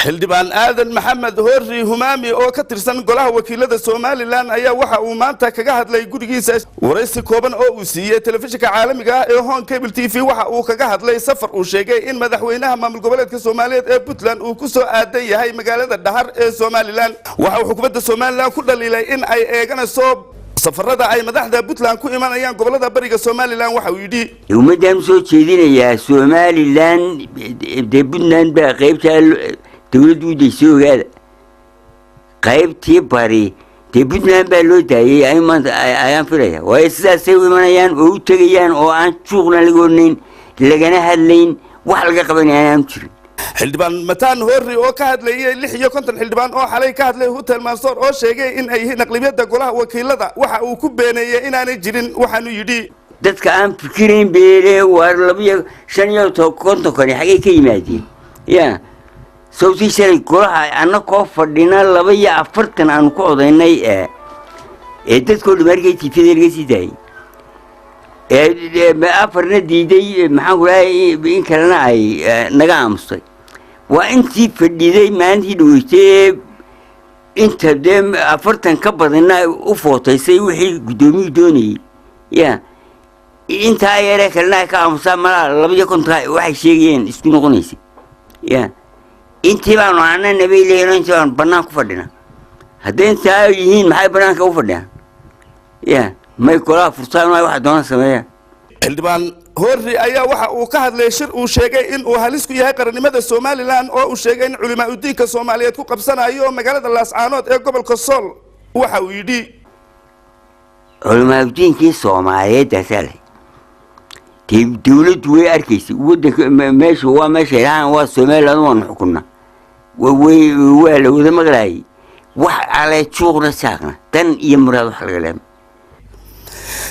xildhibaan aadan maxamed hoori humaami oo ka tirsan golaha wakiilada Soomaaliland ayaa waxa uu maanta kaga hadlay gurigiisa waraysi kooban oo uu siiyay telefishinka caalamiga ah ee Hon Cable TV waxa uu kaga hadlay safar uu sheegay in madaxweynaha maamul goboleedka Soomaaliyeed ee Puntland uu ku soo aaday yahay magaalada Dhahar ee Soomaaliland waxa uu xukuumadda Soomaaliland ku dhaliilay in ay eeganayso safarada ay madaxda Puntland ku imanayaan gobolada bariga Soomaaliland waxa uu yidhi umadaan soo jeedinaya Soomaaliland de Puntland baa qaybta dawladdu deegaanada qaybtii bari de Puntland baa loo daayay ayaan filaya way sidaasay u imanayaan oo u tagayaan oo aan suuqna lagoornayn lagana hadlayn wax laga qabanayaan jirin xildhibaan mataan hoori oo ka hadlayay 56 xildhibaan oo xalay ka hadlay hotel Mansour oo sheegay in ay yihiin aqlabiyada golaha wakiilada waxa uu ku beenayay inaanay jirin waxaanu yidhi dadka aan fikirin beere war 25 kani xagee ka yimaadeen sawti shalay golaha annagoo fadhina 42 aan ku odaynay dadkoo dhimarkay tifedelga siday ma afarna diiday maxaan ku leeyahay in kalena ay naga aamusay waa intii fadhiday maalintii dhaweystay inta de 40 ka badana u footaysay wixii gudoomiyuu doonayay inta ayare kalena ka aamusaa malaha 250 waxay sheegayeen isku noqonaysay intii baan waxaan nabay leeyahay intii aan banaan ku fadhina haddii taa yihiin maxay banaanka u fadhiyaan may kula fursad ma wax doona sameeyaa xildhibaan hoori ayaa waxa uu ka hadlay shir uu sheegay in uu halis ku yahay qaranimada Soomaaliland oo uu sheegay in culimada diinka Soomaaliyeed ku qabsanayo magaalada Laascaanood ee gobolka Sool waxa uu yidhi culimada diinka Soomaaliyeed asal dawladdu way arkaysay wadanka meesha waa meesha waa Soomaaliland waan xukunna waa la wada maqlaayay wax على شغل ساقنا تن يمرض حلقلهم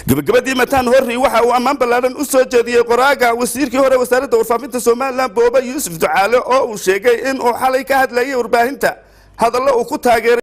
gabagabadii mataan hoori waxa uu ammaan balaaran u soo jeediyay qoraaga wasiirkii hore wasaaradda warfaafinta Soomaaliland Booba Yuusuf Ducaale oo uu sheegay in uu xalay ka hadlayay warbaahinta hadallo uu ku taageeray